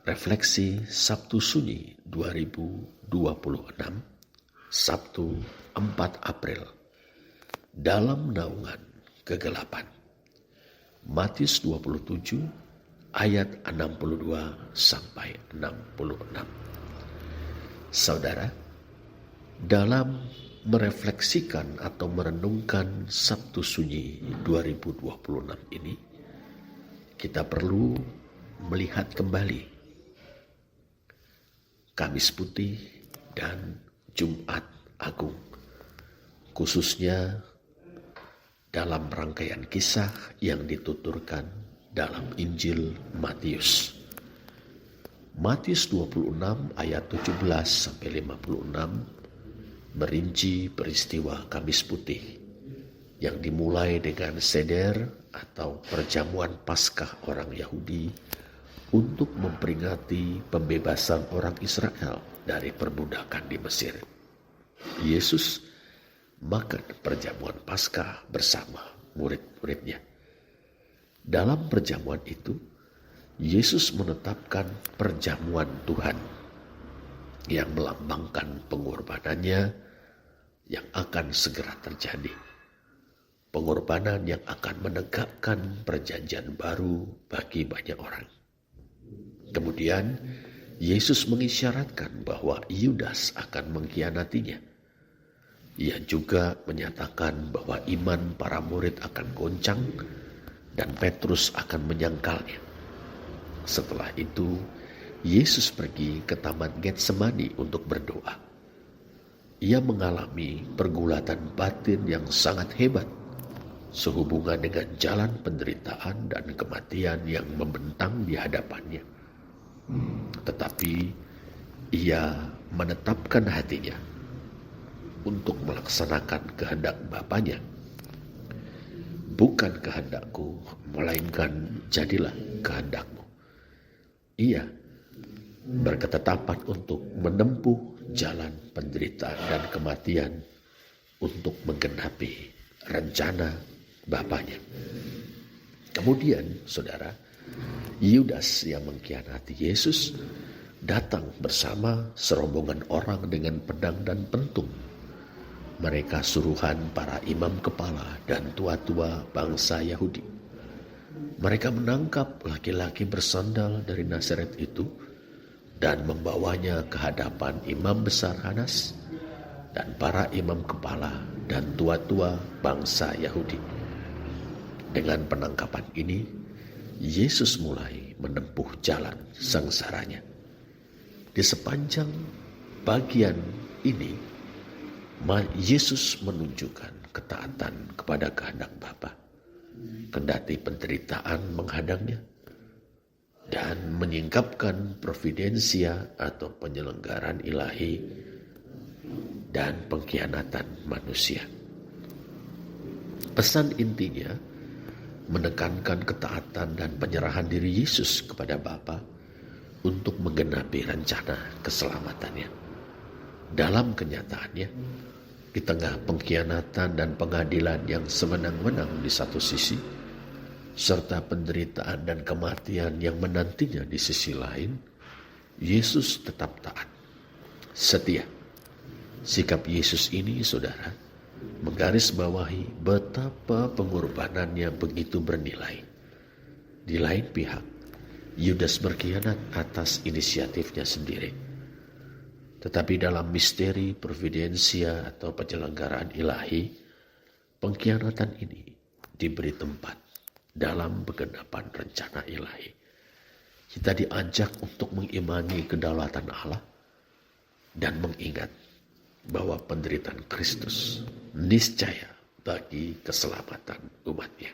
Refleksi Sabtu Sunyi 2026, Sabtu 4 April. Dalam naungan kegelapan. Matius 27 ayat 62 sampai 66. Saudara, dalam merefleksikan atau merenungkan Sabtu Sunyi 2026 ini, kita perlu melihat kembali Kamis Putih dan Jumat Agung, khususnya dalam rangkaian kisah yang dituturkan dalam Injil Matius. Matius 26 ayat 17 sampai 56 merinci peristiwa Kamis Putih yang dimulai dengan seder atau perjamuan Paskah orang Yahudi untuk memperingati pembebasan orang Israel dari perbudakan di Mesir. Yesus makan perjamuan Paskah bersama murid-muridnya. Dalam perjamuan itu, Yesus menetapkan perjamuan Tuhan yang melambangkan pengorbanannya yang akan segera terjadi. Pengorbanan yang akan menegakkan perjanjian baru bagi banyak orang. Kemudian Yesus mengisyaratkan bahwa Yudas akan mengkhianatinya. Ia juga menyatakan bahwa iman para murid akan goncang dan Petrus akan menyangkalnya. Setelah itu, Yesus pergi ke Taman Getsemani untuk berdoa. Ia mengalami pergulatan batin yang sangat hebat sehubungan dengan jalan penderitaan dan kematian yang membentang di hadapannya. Tetapi ia menetapkan hatinya untuk melaksanakan kehendak Bapanya. Bukan kehendakku, melainkan jadilah kehendakmu. Ia berketetapan untuk menempuh jalan penderitaan dan kematian untuk menggenapi rencana Bapanya. Kemudian, saudara, Yudas yang mengkhianati Yesus datang bersama serombongan orang dengan pedang dan pentung. Mereka suruhan para imam kepala dan tua-tua bangsa Yahudi. Mereka menangkap laki-laki bersandal dari Nazaret itu dan membawanya ke hadapan imam besar Hanas dan para imam kepala dan tua-tua bangsa Yahudi. Dengan penangkapan ini, Yesus mulai menempuh jalan sengsaranya. Di sepanjang bagian ini, Yesus menunjukkan ketaatan kepada kehendak Bapa, kendati penderitaan menghadangnya, dan menyingkapkan providensia atau penyelenggaraan ilahi dan pengkhianatan manusia. Pesan intinya menekankan ketaatan dan penyerahan diri Yesus kepada Bapa untuk menggenapi rencana keselamatannya. Dalam kenyataannya, di tengah pengkhianatan dan pengadilan yang semenang-menang di satu sisi, serta penderitaan dan kematian yang menantinya di sisi lain, Yesus tetap taat, setia. Sikap Yesus ini, saudara, menggarisbawahi betapa pengorbanannya begitu bernilai. Di lain pihak, Yudas berkhianat atas inisiatifnya sendiri. Tetapi dalam misteri providensia atau penyelenggaraan ilahi, pengkhianatan ini diberi tempat dalam penggenapan rencana ilahi. Kita diajak untuk mengimani kedaulatan Allah dan mengingat bahwa penderitaan Kristus niscaya bagi keselamatan umatnya.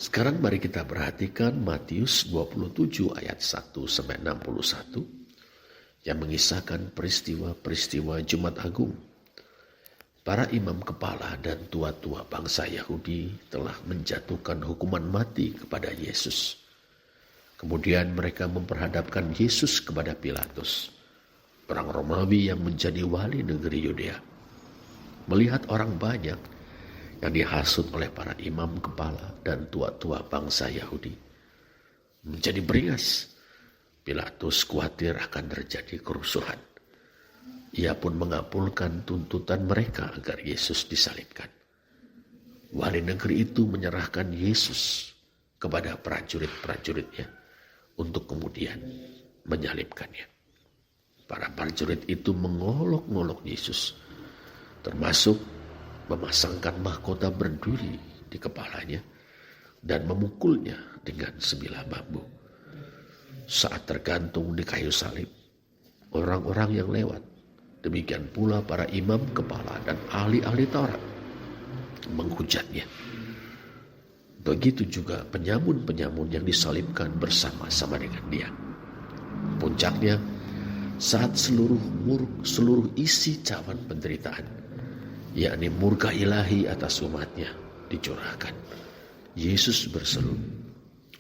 Sekarang mari kita perhatikan Matius 27 ayat 1 sampai 61 yang mengisahkan peristiwa-peristiwa Jumat Agung. Para imam kepala dan tua-tua bangsa Yahudi telah menjatuhkan hukuman mati kepada Yesus. Kemudian mereka memperhadapkan Yesus kepada Pilatus, orang Romawi yang menjadi wali negeri Yudea. Melihat orang banyak yang dihasut oleh para imam kepala dan tua-tua bangsa Yahudi, menjadi beringas. Pilatus khawatir akan terjadi kerusuhan. Ia pun mengabulkan tuntutan mereka agar Yesus disalibkan. Wali negeri itu menyerahkan Yesus kepada prajurit-prajuritnya untuk kemudian menyalibkannya. Para prajurit itu mengolok-ngolok Yesus, termasuk memasangkan mahkota berduri di kepalanya dan memukulnya dengan sebilah bambu. Saat tergantung di kayu salib, orang-orang yang lewat, demikian pula para imam kepala dan ahli-ahli Taurat, menghujatnya. Begitu juga penyamun-penyamun yang disalibkan bersama-sama dengan dia. Puncaknya, saat seluruh isi cawan penderitaan, yakni murka ilahi atas umatnya, dicurahkan, Yesus berseru,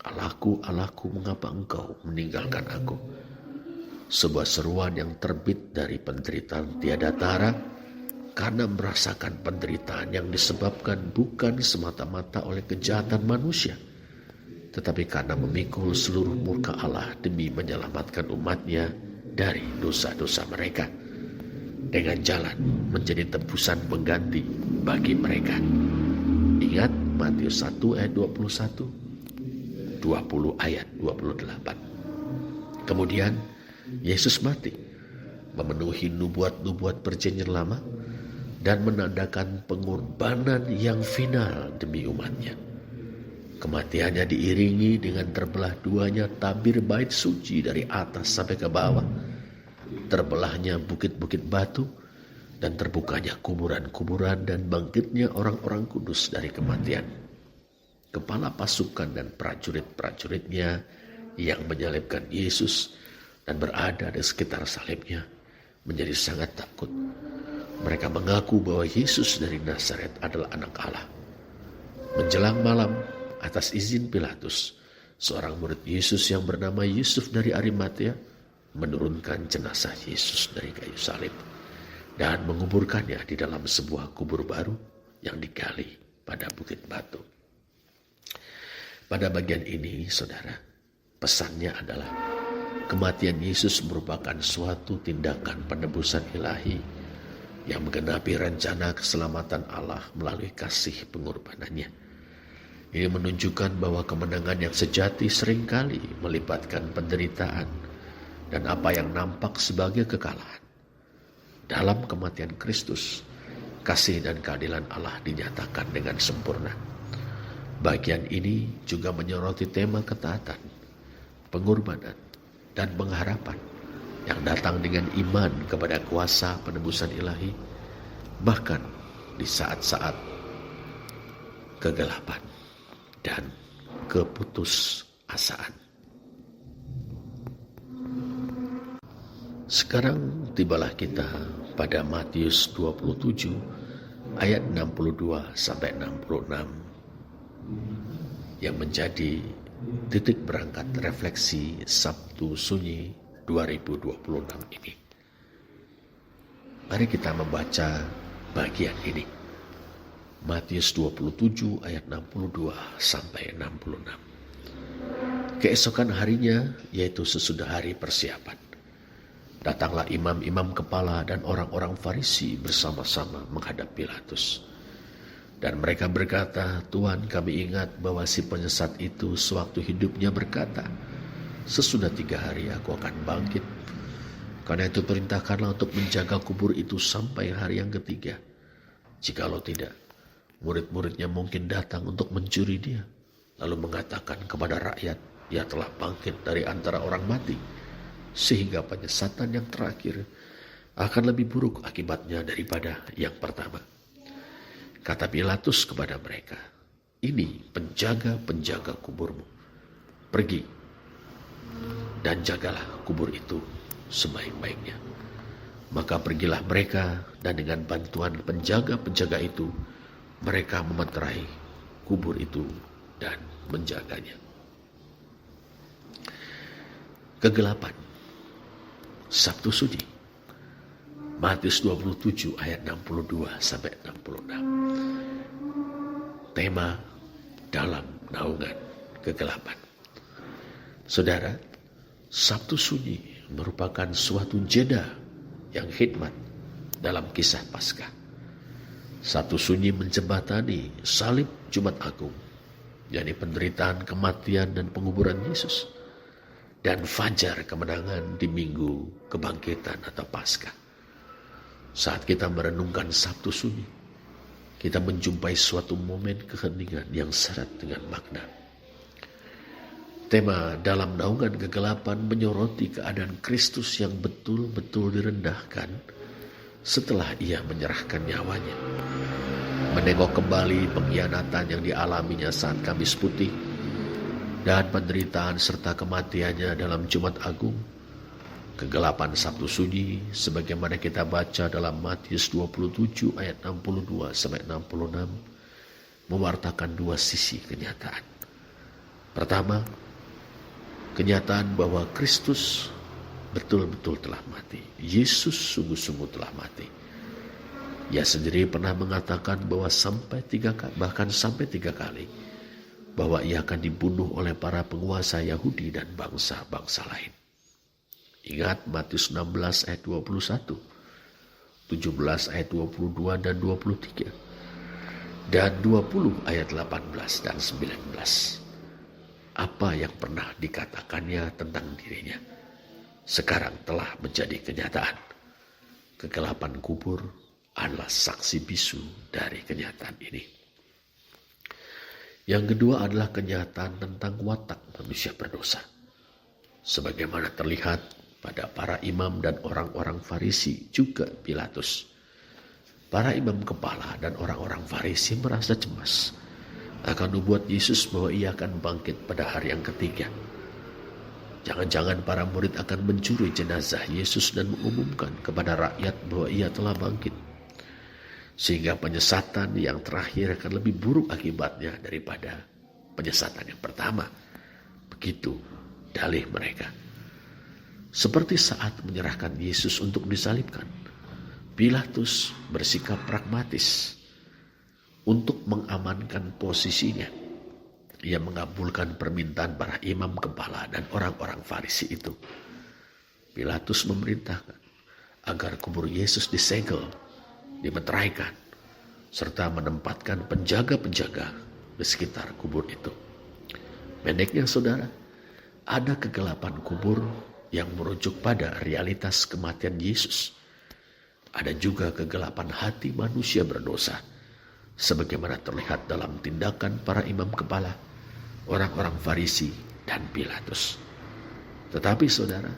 "Allahku, Allahku, mengapa engkau meninggalkan aku?" Sebuah seruan yang terbit dari penderitaan tiada tara, karena merasakan penderitaan yang disebabkan bukan semata-mata oleh kejahatan manusia, tetapi karena memikul seluruh murka Allah demi menyelamatkan umatnya dari dosa-dosa mereka, dengan jalan menjadi tebusan pengganti bagi mereka. Ingat Matius 1 ayat 21, 20 ayat 28. Kemudian Yesus mati, memenuhi nubuat-nubuat perjanjian lama, dan menandakan pengorbanan yang final demi umatnya. Kematiannya diiringi dengan terbelah duanya tabir bait suci dari atas sampai ke bawah, terbelahnya bukit-bukit batu, dan terbukanya kuburan-kuburan dan bangkitnya orang-orang kudus dari kematian. Kepala pasukan dan prajurit-prajuritnya yang menyalibkan Yesus dan berada di sekitar salibnya menjadi sangat takut. Mereka mengaku bahwa Yesus dari Nazaret adalah anak Allah. Menjelang malam, atas izin Pilatus, seorang murid Yesus yang bernama Yusuf dari Arimatea menurunkan jenazah Yesus dari kayu salib dan menguburkannya di dalam sebuah kubur baru yang digali pada bukit batu. Pada bagian ini, saudara, pesannya adalah kematian Yesus merupakan suatu tindakan penebusan ilahi yang menggenapi rencana keselamatan Allah melalui kasih pengorbanannya. Ini menunjukkan bahwa kemenangan yang sejati seringkali melibatkan penderitaan dan apa yang nampak sebagai kekalahan. Dalam kematian Kristus, kasih dan keadilan Allah dinyatakan dengan sempurna. Bagian ini juga menyoroti tema ketaatan, pengorbanan, dan pengharapan yang datang dengan iman kepada kuasa penebusan ilahi, bahkan di saat-saat kegelapan dan keputusasaan. Sekarang tibalah kita pada Matius 27 ayat 62 sampai 66 yang menjadi titik berangkat refleksi Sabtu Sunyi 2026 ini. Mari kita membaca bagian ini. Matius 27 ayat 62 sampai 66. Keesokan harinya, yaitu sesudah hari persiapan, datanglah imam-imam kepala dan orang-orang Farisi bersama-sama menghadap Pilatus. Dan mereka berkata, "Tuan, kami ingat bahwa si penyesat itu sewaktu hidupnya berkata, 'Sesudah 3 hari aku akan bangkit.' Karena itu perintahkanlah untuk menjaga kubur itu sampai hari yang ketiga. Jikalau tidak, murid-muridnya mungkin datang untuk mencuri dia, lalu mengatakan kepada rakyat, 'Ia telah bangkit dari antara orang mati,' sehingga penyesatan yang terakhir akan lebih buruk akibatnya daripada yang pertama." Kata Pilatus kepada mereka, "Ini penjaga-penjaga kuburmu. Pergi dan jagalah kubur itu sebaik-baiknya." Maka pergilah mereka, dan dengan bantuan penjaga-penjaga itu, mereka memeterai kubur itu dan menjaganya. Kegelapan Sabtu Sunyi, Matius 27 ayat 62 sampai 66. Tema dalam naungan kegelapan. Saudara, Sabtu Sunyi merupakan suatu jeda yang hikmat dalam kisah Paskah. Sabtu Sunyi menjembatani salib Jumat Agung, yakni penderitaan, kematian, dan penguburan Yesus, dan fajar kemenangan di Minggu Kebangkitan atau Paskah. Saat kita merenungkan Sabtu Sunyi, kita menjumpai suatu momen keheningan yang syarat dengan makna. Tema dalam naungan kegelapan menyoroti keadaan Kristus yang betul-betul direndahkan setelah ia menyerahkan nyawanya. Menengok kembali pengkhianatan yang dialaminya saat Kamis Putih dan penderitaan serta kematiannya dalam Jumat Agung. Kegelapan Sabtu Sunyi sebagaimana kita baca dalam Matius 27 ayat 62 sampai 66 mewartakan dua sisi kenyataan. Pertama, kenyataan bahwa Kristus betul-betul telah mati. Yesus sungguh-sungguh telah mati. Ia sendiri pernah mengatakan bahwa bahkan sampai tiga kali bahwa ia akan dibunuh oleh para penguasa Yahudi dan bangsa-bangsa lain. Ingat Matius 16 ayat 21, 17 ayat 22 dan 23, dan 20 ayat 18 dan 19. Apa yang pernah dikatakannya tentang dirinya sekarang telah menjadi kenyataan. Kegelapan kubur adalah saksi bisu dari kenyataan ini. Yang kedua adalah kenyataan tentang watak manusia berdosa. Sebagaimana terlihat pada para imam dan orang-orang Farisi, juga Pilatus. Para imam kepala dan orang-orang Farisi merasa cemas akan nubuat Yesus bahwa ia akan bangkit pada hari yang ketiga. Jangan-jangan para murid akan mencuri jenazah Yesus dan mengumumkan kepada rakyat bahwa ia telah bangkit. Sehingga penyesatan yang terakhir akan lebih buruk akibatnya daripada penyesatan yang pertama. Begitu dalih mereka. Seperti saat menyerahkan Yesus untuk disalibkan, Pilatus bersikap pragmatis untuk mengamankan posisinya. Ia mengabulkan permintaan para imam kepala dan orang-orang Farisi itu. Pilatus memerintahkan agar kubur Yesus disegel, dimeteraikan, serta menempatkan penjaga-penjaga di sekitar kubur itu. Pendeknya saudara, ada kegelapan kubur yang merujuk pada realitas kematian Yesus. Ada juga kegelapan hati manusia berdosa, sebagaimana terlihat dalam tindakan para imam kepala, orang-orang Farisi, dan Pilatus. Tetapi saudara,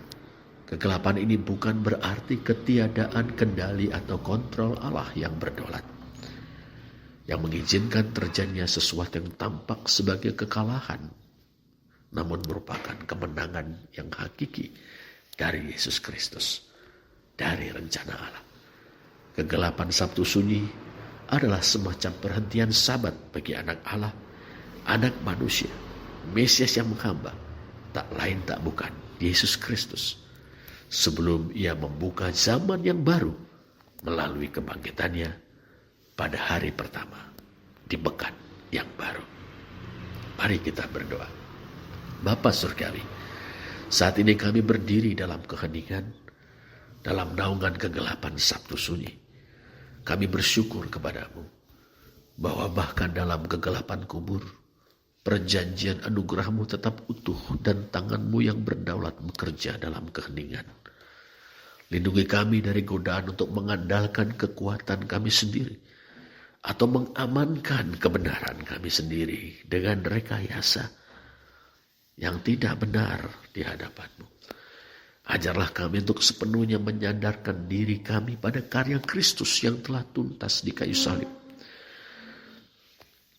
kegelapan ini bukan berarti ketiadaan kendali atau kontrol Allah yang berdaulat, yang mengizinkan terjadinya sesuatu yang tampak sebagai kekalahan, namun merupakan kemenangan yang hakiki dari Yesus Kristus, dari rencana Allah. Kegelapan Sabtu Sunyi adalah semacam perhentian sabat bagi anak Allah, anak manusia, Mesias yang menghamba, tak lain tak bukan Yesus Kristus, sebelum ia membuka zaman yang baru melalui kebangkitannya pada hari pertama di pekan yang baru. Mari kita berdoa. Bapa Surgawi, saat ini kami berdiri dalam keheningan, dalam naungan kegelapan Sabtu Sunyi. Kami bersyukur kepadamu bahwa bahkan dalam kegelapan kubur, perjanjian anugerahmu tetap utuh dan tanganmu yang berdaulat bekerja dalam keheningan. Lindungi kami dari godaan untuk mengandalkan kekuatan kami sendiri atau mengamankan kebenaran kami sendiri dengan rekayasa yang tidak benar di hadapanmu. Ajarlah kami untuk sepenuhnya menyandarkan diri kami pada karya Kristus yang telah tuntas di kayu salib.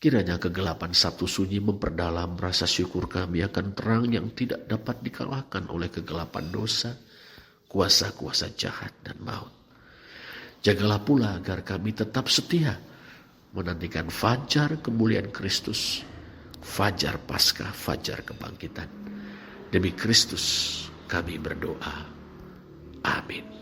Kiranya kegelapan Sabtu Sunyi memperdalam rasa syukur kami akan terang yang tidak dapat dikalahkan oleh kegelapan dosa, kuasa-kuasa jahat dan maut. Jagalah pula agar kami tetap setia menantikan fajar kemuliaan Kristus, fajar Paskah, fajar kebangkitan. Demi Kristus kami berdoa. Amin.